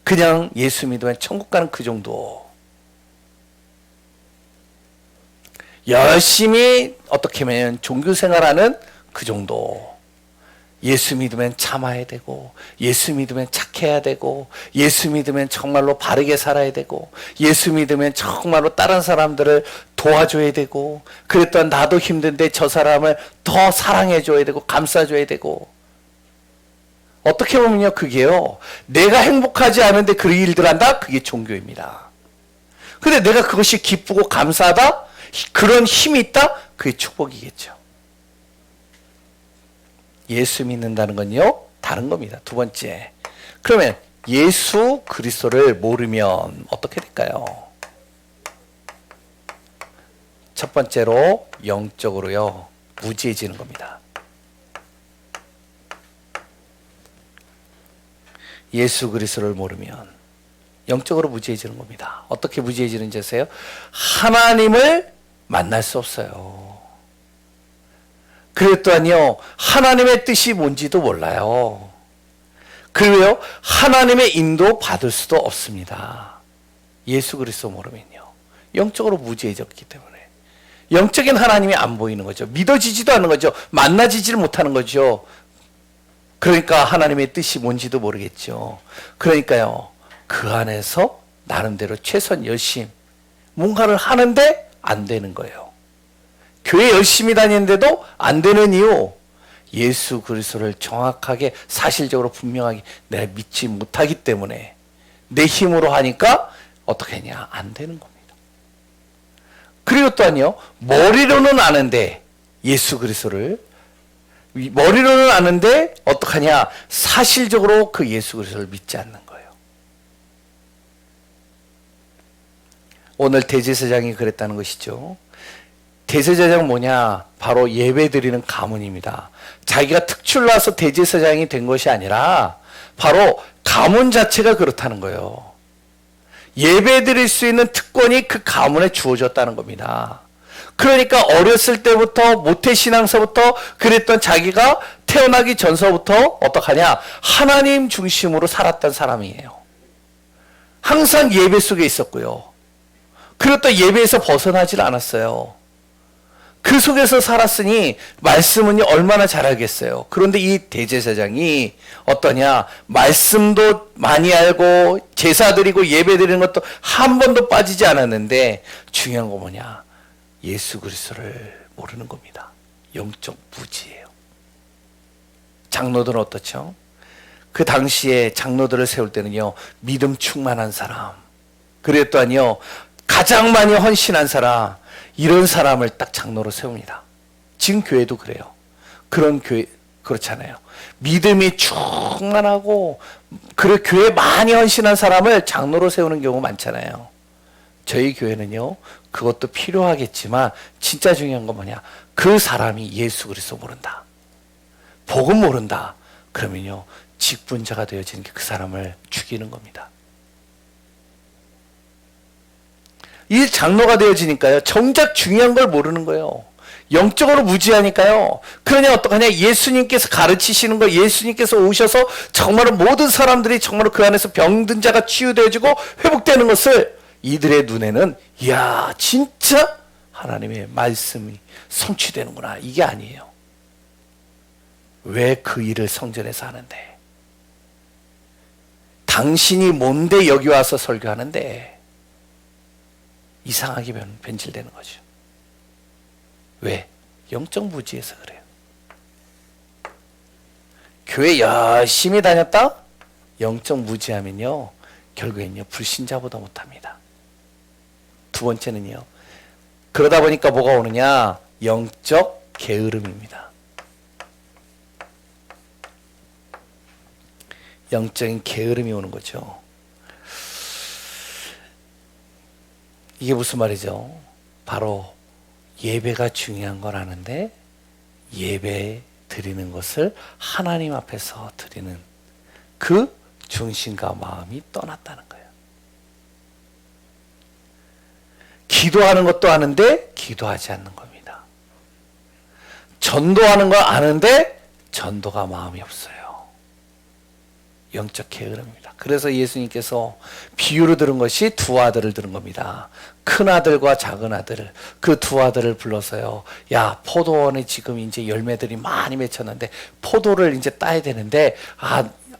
그냥 예수 믿으면 천국 가는 그 정도. 열심히 어떻게 하면 종교 생활하는 그 정도. 예수 믿으면 참아야 되고, 예수 믿으면 착해야 되고, 예수 믿으면 정말로 바르게 살아야 되고, 예수 믿으면 정말로 다른 사람들을 도와줘야 되고, 그랬던 나도 힘든데 저 사람을 더 사랑해줘야 되고, 감싸줘야 되고. 어떻게 보면요, 그게요, 내가 행복하지 않은데 그 일들 한다? 그게 종교입니다. 근데 내가 그것이 기쁘고 감사하다? 그런 힘이 있다? 그게 축복이겠죠. 예수 믿는다는 건요, 다른 겁니다. 두 번째. 그러면 예수 그리스도를 모르면 어떻게 될까요? 첫 번째로 영적으로요, 무지해지는 겁니다. 예수 그리스도를 모르면 영적으로 무지해지는 겁니다. 어떻게 무지해지는지 아세요? 하나님을 만날 수 없어요. 그리고 또한요, 하나님의 뜻이 뭔지도 몰라요. 그리고요, 하나님의 인도 받을 수도 없습니다. 예수 그리스도 모르면요, 영적으로 무지해졌기 때문에 영적인 하나님이 안 보이는 거죠. 믿어지지도 않는 거죠. 만나지지를 못하는 거죠. 그러니까 하나님의 뜻이 뭔지도 모르겠죠. 그러니까요, 그 안에서 나름대로 최선 열심 뭔가를 하는데 안 되는 거예요. 교회 열심히 다니는데도 안 되는 이유, 예수 그리스도를 정확하게 사실적으로 분명하게 내가 믿지 못하기 때문에, 내 힘으로 하니까 어떻게 하냐, 안 되는 겁니다. 그리고 또한요, 머리로는 아는데, 예수 그리스도를 머리로는 아는데 어떡하냐, 사실적으로 그 예수 그리스도를 믿지 않는 거예요. 오늘 대제사장이 그랬다는 것이죠. 대제사장은 뭐냐? 바로 예배 드리는 가문입니다. 자기가 특출나서 대제사장이 된 것이 아니라 바로 가문 자체가 그렇다는 거예요. 예배 드릴 수 있는 특권이 그 가문에 주어졌다는 겁니다. 그러니까 어렸을 때부터 모태신앙서부터 그랬던, 자기가 태어나기 전서부터 어떡하냐, 하나님 중심으로 살았던 사람이에요. 항상 예배 속에 있었고요. 그리고 또 예배에서 벗어나질 않았어요. 그 속에서 살았으니 말씀은요, 얼마나 잘 알겠어요. 그런데 이 대제사장이 어떠냐, 말씀도 많이 알고 제사 드리고 예배 드리는 것도 한 번도 빠지지 않았는데, 중요한 거 뭐냐, 예수 그리스도를 모르는 겁니다. 영적 무지예요. 장로들은 어떻죠? 그 당시에 장로들을 세울 때는요, 믿음 충만한 사람, 그랬더니요, 가장 많이 헌신한 사람, 이런 사람을 딱 장로로 세웁니다. 지금 교회도 그래요. 그런 교회 그렇잖아요. 믿음이 충만하고 그래 교회 많이 헌신한 사람을 장로로 세우는 경우 많잖아요. 저희 교회는요, 그것도 필요하겠지만 진짜 중요한 건 뭐냐, 그 사람이 예수 그리스도 모른다, 복음 모른다, 그러면요, 직분자가 되어지는 게 그 사람을 죽이는 겁니다. 이 장로가 되어지니까요, 정작 중요한 걸 모르는 거예요. 영적으로 무지하니까요. 그러냐, 어떡하냐, 예수님께서 가르치시는 거, 예수님께서 오셔서 정말로 모든 사람들이 정말로 그 안에서 병든 자가 치유되어지고 회복되는 것을 이들의 눈에는, 이야, 진짜 하나님의 말씀이 성취되는구나, 이게 아니에요. 왜 그 일을 성전에서 하는데? 당신이 뭔데 여기 와서 설교하는데? 이상하게 변질되는 거죠. 왜? 영적 무지에서 그래요. 교회 열심히 다녔다? 영적 무지하면요, 결국엔요, 불신자보다 못합니다. 두 번째는요, 그러다 보니까 뭐가 오느냐, 영적 게으름입니다. 영적인 게으름이 오는 거죠. 이게 무슨 말이죠? 바로 예배가 중요한 걸 아는데 예배 드리는 것을 하나님 앞에서 드리는 그 중심과 마음이 떠났다는 거예요. 기도하는 것도 아는데 기도하지 않는 겁니다. 전도하는 걸 아는데 전도가 마음이 없어요. 영적 게으름입니다. 그래서 예수님께서 비유로 들은 것이 두 아들을 들은 겁니다. 큰 아들과 작은 아들, 그 두 아들을 불러서요. 야, 포도원에 지금 이제 열매들이 많이 맺혔는데 포도를 이제 따야 되는데,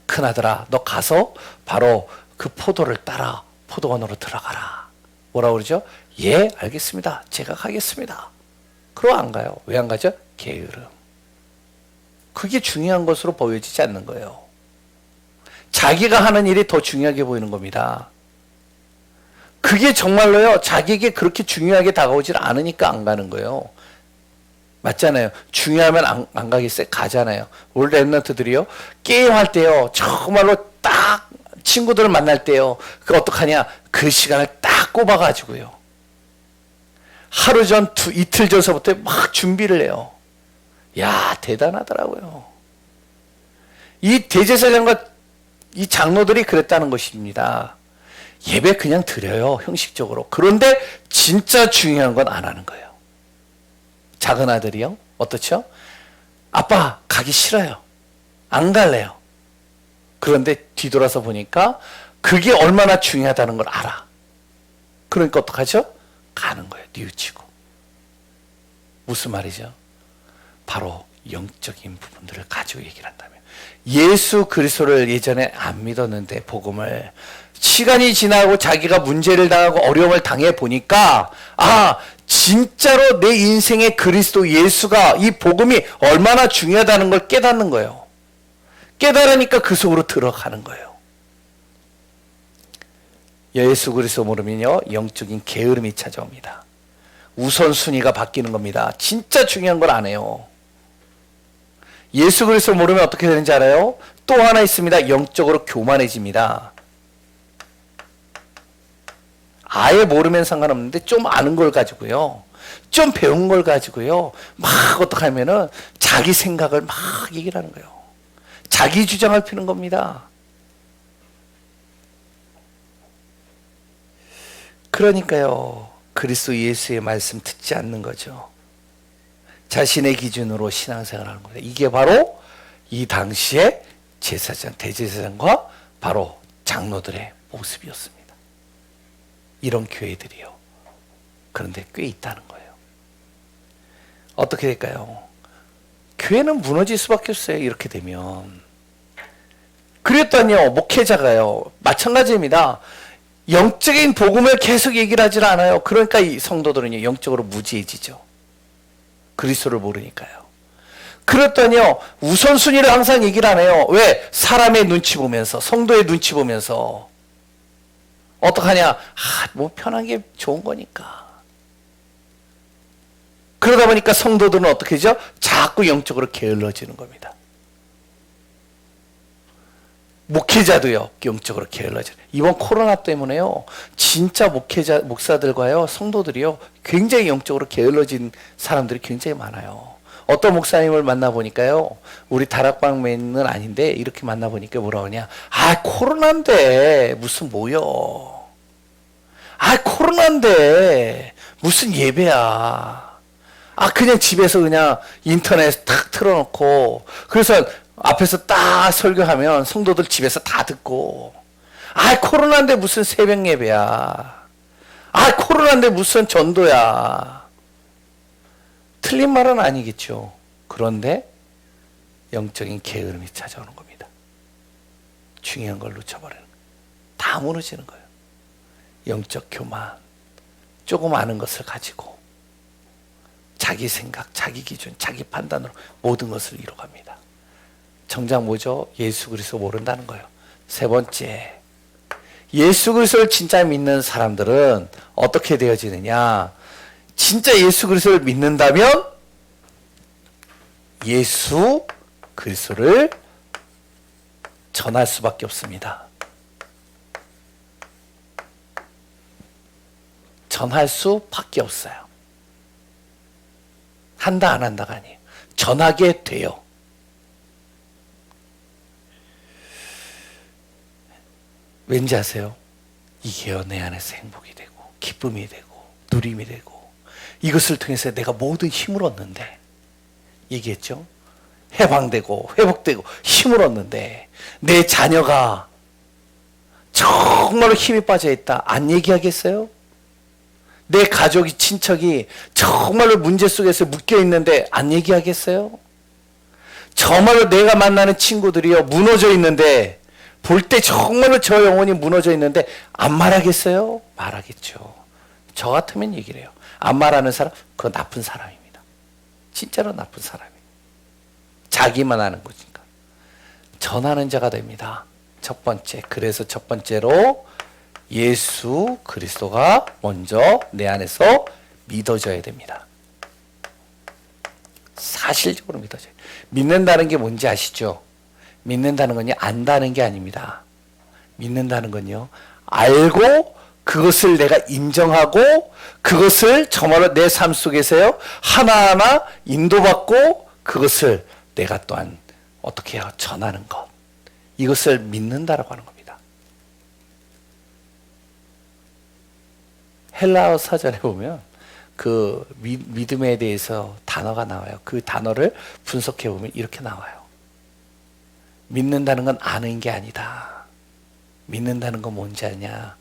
큰 아들아, 너 가서 바로 그 포도를 따라 포도원으로 들어가라. 뭐라고 그러죠? 예, 알겠습니다. 제가 가겠습니다. 그럼 안 가요. 왜 안 가죠? 게으름. 그게 중요한 것으로 보여지지 않는 거예요. 자기가 하는 일이 더 중요하게 보이는 겁니다. 그게 정말로요, 자기에게 그렇게 중요하게 다가오질 않으니까 안 가는 거예요. 맞잖아요. 중요하면 안 가겠어요? 가잖아요. 우리 랩런트들이요, 게임할 때요, 정말로 딱 친구들을 만날 때요, 그 어떡하냐, 그 시간을 딱 꼽아가지고요, 하루 전, 이틀 전서부터 막 준비를 해요. 야, 대단하더라고요. 이 대제사장과 이 장로들이 그랬다는 것입니다. 예배 그냥 드려요, 형식적으로. 그런데 진짜 중요한 건 안 하는 거예요. 작은 아들이요, 어떻죠? 아빠 가기 싫어요. 안 갈래요. 그런데 뒤돌아서 보니까 그게 얼마나 중요하다는 걸 알아. 그러니까 어떡하죠? 가는 거예요, 뉘우치고. 무슨 말이죠? 바로 영적인 부분들을 가지고 얘기를 한다면, 예수 그리스도를 예전에 안 믿었는데 복음을, 시간이 지나고 자기가 문제를 당하고 어려움을 당해 보니까, 진짜로 내 인생에 그리스도 예수가, 이 복음이 얼마나 중요하다는 걸 깨닫는 거예요. 깨달으니까 그 속으로 들어가는 거예요. 예수 그리스도 모르면요, 영적인 게으름이 찾아옵니다. 우선순위가 바뀌는 겁니다. 진짜 중요한 걸 안 해요. 예수 그리스도 모르면 어떻게 되는지 알아요? 또 하나 있습니다. 영적으로 교만해집니다. 아예 모르면 상관없는데 좀 아는 걸 가지고요, 좀 배운 걸 가지고요, 막 어떻게 하면은 자기 생각을 막 얘기를 하는 거예요. 자기 주장을 피는 겁니다. 그러니까요, 그리스도 예수의 말씀 듣지 않는 거죠. 자신의 기준으로 신앙생활을 하는 겁니다. 이게 바로 이 당시에 제사장, 대제사장과 바로 장로들의 모습이었습니다. 이런 교회들이요. 그런데 꽤 있다는 거예요. 어떻게 될까요? 교회는 무너질 수밖에 없어요, 이렇게 되면. 그랬더니요, 목회자가요, 마찬가지입니다. 영적인 복음을 계속 얘기를 하질 않아요. 그러니까 이 성도들은요, 영적으로 무지해지죠. 그리스도를 모르니까요. 그랬더니요, 우선순위를 항상 얘기를 안 해요. 왜? 사람의 눈치 보면서, 성도의 눈치 보면서. 어떡하냐? 뭐 편한 게 좋은 거니까. 그러다 보니까 성도들은 어떻게 하죠? 자꾸 영적으로 게을러지는 겁니다. 목회자도요, 영적으로 게을러져요. 이번 코로나 때문에요, 진짜 목사들과요, 성도들이요, 굉장히 영적으로 게을러진 사람들이 굉장히 많아요. 어떤 목사님을 만나보니까요, 우리 다락방맨은 아닌데, 이렇게 만나보니까 뭐라 그러냐, 코로나인데, 무슨 뭐여. 코로나인데, 무슨 예배야. 그냥 집에서 그냥 인터넷 탁 틀어놓고, 그래서 앞에서 딱 설교하면 성도들 집에서 다 듣고, 코로나인데 무슨 새벽 예배야. 코로나인데 무슨 전도야. 틀린 말은 아니겠죠. 그런데 영적인 게으름이 찾아오는 겁니다. 중요한 걸 놓쳐버리는 거예요. 다 무너지는 거예요. 영적 교만, 조금 아는 것을 가지고 자기 생각, 자기 기준, 자기 판단으로 모든 것을 이뤄갑니다. 정작 뭐죠? 예수 그리스도 모른다는 거예요. 세 번째, 예수 그리스도를 진짜 믿는 사람들은 어떻게 되어지느냐? 진짜 예수 그리스도를 믿는다면 예수 그리스도를 전할 수밖에 없습니다. 전할 수밖에 없어요. 한다 안 한다가 아니에요. 전하게 돼요. 왠지 아세요? 이게요, 내 안에서 행복이 되고 기쁨이 되고 누림이 되고, 이것을 통해서 내가 모든 힘을 얻는데, 얘기했죠? 해방되고 회복되고 힘을 얻는데 내 자녀가 정말로 힘이 빠져 있다. 안 얘기하겠어요? 내 가족이 친척이 정말로 문제 속에서 묶여 있는데 안 얘기하겠어요? 정말로 내가 만나는 친구들이요 무너져 있는데 볼 때 정말로 저 영혼이 무너져 있는데 안 말하겠어요? 말하겠죠. 저 같으면 얘기를 해요. 안 말하는 사람 그건 나쁜 사람입니다. 진짜로 나쁜 사람이에요. 자기만 하는 거니까. 전하는 자가 됩니다. 첫 번째. 그래서 첫 번째로 예수 그리스도가 먼저 내 안에서 믿어져야 됩니다. 사실적으로 믿어져요. 믿는다는 게 뭔지 아시죠? 믿는다는 건요, 안다는 게 아닙니다. 믿는다는 건요, 알고 그것을 내가 인정하고 그것을 정말로 내 삶 속에서요, 하나하나 인도받고 그것을 내가 또한 어떻게 해요? 전하는 것. 이것을 믿는다라고 하는 겁니다. 헬라어 사전에 보면 그 믿음에 대해서 단어가 나와요. 그 단어를 분석해 보면 이렇게 나와요. 믿는다는 건 아는 게 아니다. 믿는다는 건 뭔지 아냐?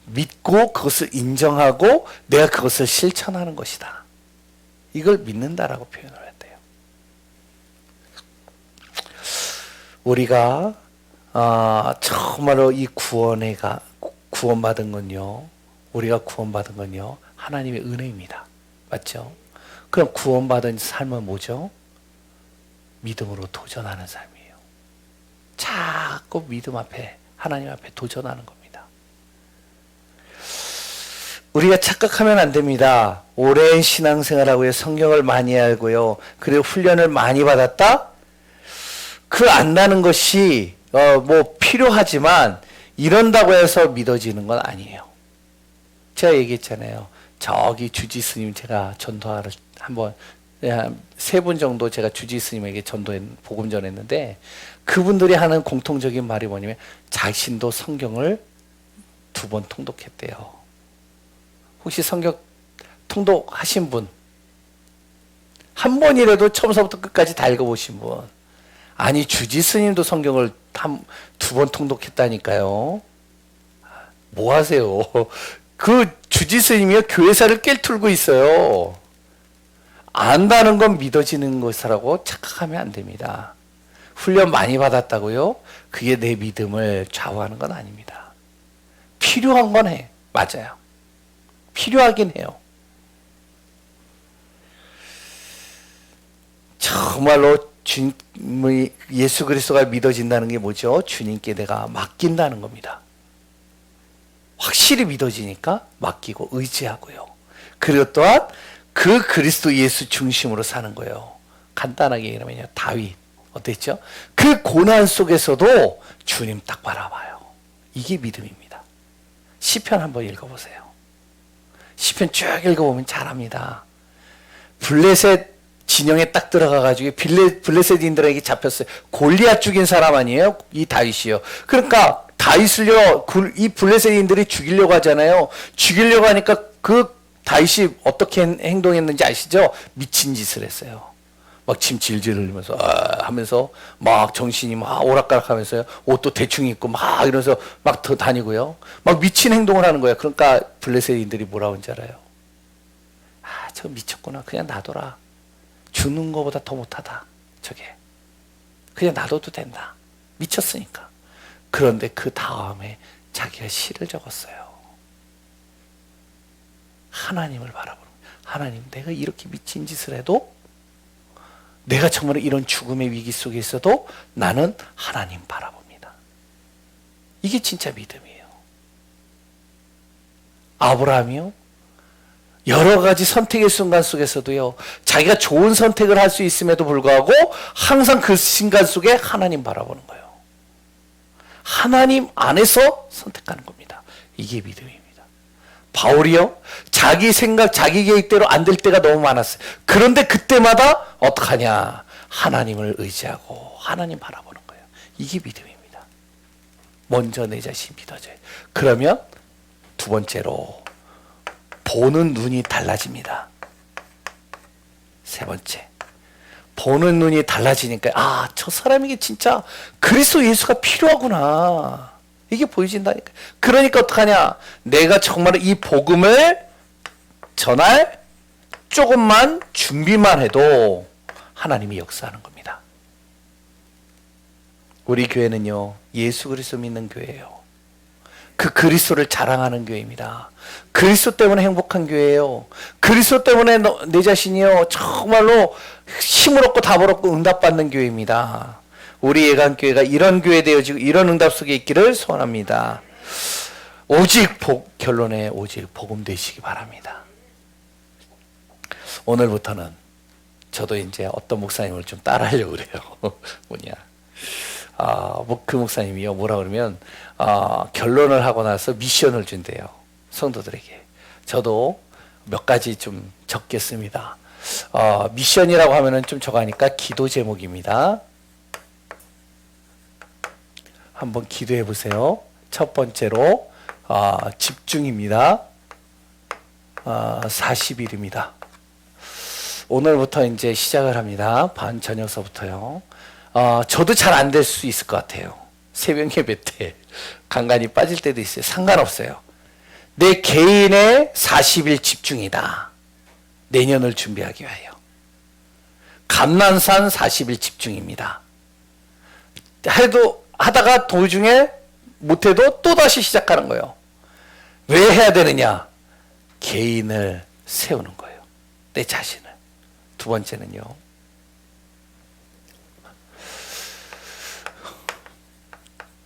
믿고 그것을 인정하고 내가 그것을 실천하는 것이다. 이걸 믿는다라고 표현을 했대요. 우리가 정말로 이 구원받은 건요. 우리가 구원받은 건요. 하나님의 은혜입니다. 맞죠? 그럼 구원받은 삶은 뭐죠? 믿음으로 도전하는 삶이에요. 자꾸 믿음 앞에, 하나님 앞에 도전하는 겁니다. 우리가 착각하면 안 됩니다. 오랜 신앙생활하고요, 성경을 많이 알고요, 그리고 훈련을 많이 받았다? 그 안다는 것이 필요하지만 이런다고 해서 믿어지는 건 아니에요. 제가 얘기했잖아요. 저기 주지 스님 제가 전도하러 한번 3분 정도 제가 주지 스님에게 복음 전했는데 그분들이 하는 공통적인 말이 뭐냐면 자신도 성경을 2번 통독했대요. 혹시 성경 통독하신 분? 한 번이라도 처음부터 끝까지 다 읽어보신 분? 아니 주지 스님도 성경을 2번 통독했다니까요. 뭐 하세요? 그 주지 스님이요 교회사를 꿰뚫고 있어요. 안다는 건 믿어지는 것이라고 착각하면 안 됩니다. 훈련 많이 받았다고요? 그게 내 믿음을 좌우하는 건 아닙니다. 필요한 건 해. 맞아요. 필요하긴 해요. 정말로 예수 그리스도가 믿어진다는 게 뭐죠? 주님께 내가 맡긴다는 겁니다. 확실히 믿어지니까 맡기고 의지하고요. 그리고 또한 그 그리스도 예수 중심으로 사는 거예요. 간단하게 얘기하면요. 다윗 어땠죠? 그 고난 속에서도 주님 딱 바라봐요. 이게 믿음입니다. 시편 한번 읽어보세요. 시편 쭉 읽어보면 잘합니다. 블레셋 진영에 딱 들어가가지고 블레셋인들에게 잡혔어요. 골리앗 죽인 사람 아니에요? 이 다윗이요. 그러니까 다윗을요, 이 블레셋인들이 죽이려고 하잖아요. 죽이려고 하니까 그 다윗이 어떻게 행동했는지 아시죠? 미친 짓을 했어요. 막 침 질질 흘리면서 하면서 막 정신이 막 오락가락 하면서요. 옷도 대충 입고 막 이러면서 막 더 다니고요. 막 미친 행동을 하는 거예요. 그러니까 블레셋인들이 뭐라고 하는지 알아요? 저 미쳤구나. 그냥 놔둬라. 죽는 것보다 더 못하다. 저게. 그냥 놔둬도 된다. 미쳤으니까. 그런데 그 다음에 자기가 시를 적었어요. 하나님을 바라보는 거예요. 하나님, 내가 이렇게 미친 짓을 해도 내가 정말 이런 죽음의 위기 속에 있어도 나는 하나님 바라봅니다. 이게 진짜 믿음이에요. 아브라함이요. 여러 가지 선택의 순간 속에서도요. 자기가 좋은 선택을 할 수 있음에도 불구하고 항상 그 순간 속에 하나님 바라보는 거예요. 하나님 안에서 선택하는 겁니다. 이게 믿음입니다. 바울이요. 자기 생각, 자기 계획대로 안 될 때가 너무 많았어요. 그런데 그때마다 어떡하냐. 하나님을 의지하고 하나님 바라보는 거예요. 이게 믿음입니다. 먼저 내 자신 믿어져요. 그러면 두 번째로 보는 눈이 달라집니다. 세 번째, 보는 눈이 달라지니까 아, 저 사람에게 진짜 그리스도 예수가 필요하구나. 이게 보여진다니까. 그러니까 어떡하냐? 내가 정말 이 복음을 전할 조금만 준비만 해도 하나님이 역사하는 겁니다. 우리 교회는요, 예수 그리스도 믿는 교회예요. 그 그리스도를 자랑하는 교회입니다. 그리스도 때문에 행복한 교회예요. 그리스도 때문에 내 자신이요, 정말로 힘을 얻고 답을 얻고 응답받는 교회입니다. 우리 예강교회가 이런 교회 되어지고 이런 응답 속에 있기를 소원합니다. 오직 결론에 오직 복음 되시기 바랍니다. 오늘부터는 저도 이제 어떤 목사님을 좀 따라하려고 그래요. 뭐냐. 그 목사님이요, 뭐라 그러면, 결론을 하고 나서 미션을 준대요. 성도들에게. 저도 몇 가지 좀 적겠습니다. 미션이라고 하면은 좀 적으니까 기도 제목입니다. 한번 기도해 보세요. 첫 번째로, 집중입니다. 40일입니다. 오늘부터 이제 시작을 합니다. 반 저녁서부터요. 저도 잘 안 될 수 있을 것 같아요. 새벽 예배 때 간간히 빠질 때도 있어요. 상관없어요. 내 개인의 40일 집중이다. 내년을 준비하기 위하여. 감난산 40일 집중입니다. 하다가 도중에 못해도 또다시 시작하는 거예요. 왜 해야 되느냐? 개인을 세우는 거예요. 내 자신을. 두 번째는요,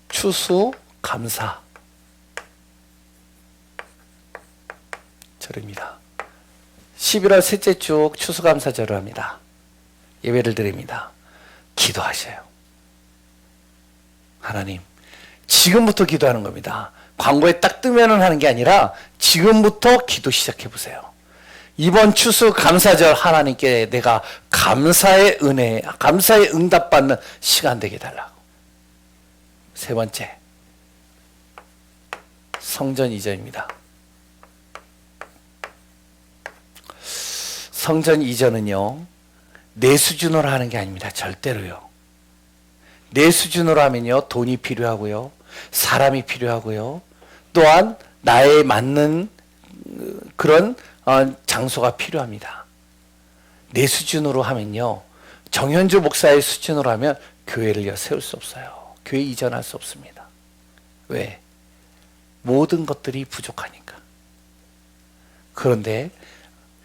추수 감사 절입니다. 11월 셋째 주 추수감사절을 합니다. 예배를 드립니다. 기도하셔요. 하나님, 지금부터 기도하는 겁니다. 광고에 딱 뜨면은 하는 게 아니라 지금부터 기도 시작해 보세요. 이번 추수감사절 하나님께 내가 감사의 은혜, 감사의 응답받는 시간 되게 해달라고. 세 번째, 성전 이전입니다. 성전 이전은요, 내 수준으로 하는 게 아닙니다. 절대로요. 내 수준으로 하면요, 돈이 필요하고요, 사람이 필요하고요, 또한 나에 맞는 그런 장소가 필요합니다. 내 수준으로 하면요, 정현주 목사의 수준으로 하면 교회를 세울 수 없어요. 교회 이전할 수 없습니다. 왜? 모든 것들이 부족하니까. 그런데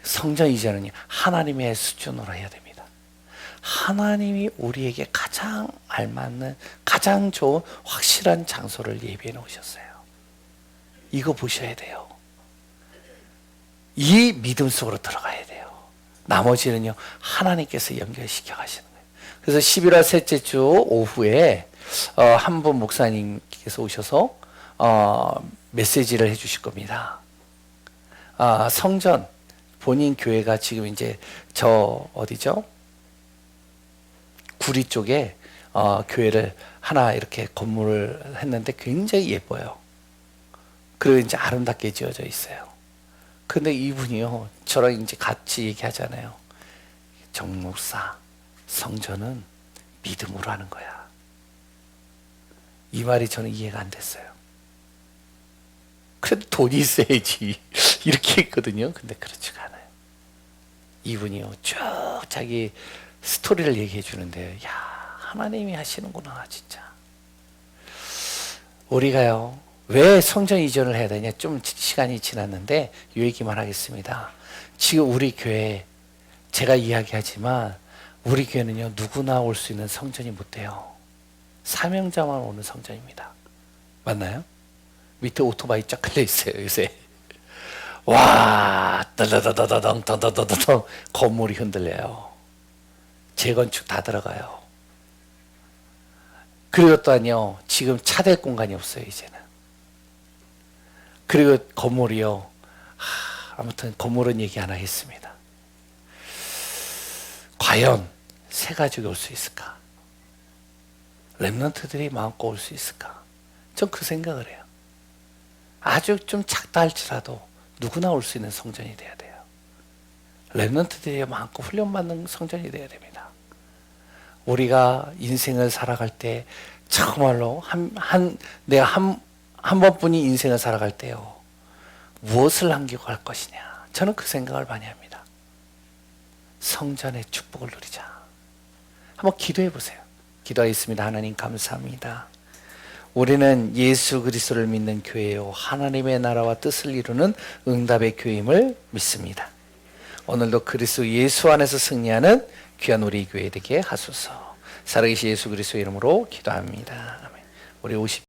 성전 이전은 하나님의 수준으로 해야 됩니다. 하나님이 우리에게 가장 알맞는, 가장 좋은 확실한 장소를 예비해 놓으셨어요. 이거 보셔야 돼요. 이 믿음 속으로 들어가야 돼요. 나머지는요, 하나님께서 연결시켜 가시는 거예요. 그래서 11월 셋째 주 오후에 한 분 목사님께서 오셔서 메시지를 해주실 겁니다. 성전, 본인 교회가 지금 이제 어디죠? 구리 쪽에 교회를 하나 이렇게 건물을 했는데 굉장히 예뻐요. 그리고 이제 아름답게 지어져 있어요. 근데 이분이요, 저랑 이제 같이 얘기하잖아요. 정 목사, 성전은 믿음으로 하는 거야. 이 말이 저는 이해가 안 됐어요. 그래도 돈이 있어야지. 이렇게 했거든요. 근데 그렇지가 않아요. 이분이요, 쭉 자기 스토리를 얘기해 주는데요. 야, 하나님이 하시는구나, 진짜. 우리가요, 왜 성전 이전을 해야 되냐? 좀 시간이 지났는데 이 얘기만 하겠습니다. 지금 우리 교회, 제가 이야기하지만 우리 교회는요, 누구나 올 수 있는 성전이 못 돼요. 사명자만 오는 성전입니다. 맞나요? 밑에 오토바이 쫙 걸려 있어요, 요새. 와, 따다다다다당 건물이 흔들려요. 재건축 다 들어가요. 그리고 또한요, 지금 차댈 공간이 없어요, 이제는. 그리고 건물이요, 아무튼 건물은 얘기 안 하겠습니다. 과연 새 가족이 올 수 있을까? 렘넌트들이 마음껏 올 수 있을까? 전 그 생각을 해요. 아주 좀 작다 할지라도 누구나 올 수 있는 성전이 돼야 돼요. 렘넌트들이 마음껏 훈련받는 성전이 돼야 됩니다. 우리가 인생을 살아갈 때 정말로 내가 한 번뿐이 인생을 살아갈 때요. 무엇을 남기고 갈 것이냐. 저는 그 생각을 많이 합니다. 성전의 축복을 누리자. 한번 기도해 보세요. 기도하겠습니다. 하나님 감사합니다. 우리는 예수 그리스도를 믿는 교회요. 하나님의 나라와 뜻을 이루는 응답의 교회임을 믿습니다. 오늘도 그리스도 예수 안에서 승리하는 귀한 우리 교회 되게 하소서. 살아계신 예수 그리스도 이름으로 기도합니다. 아멘. 우리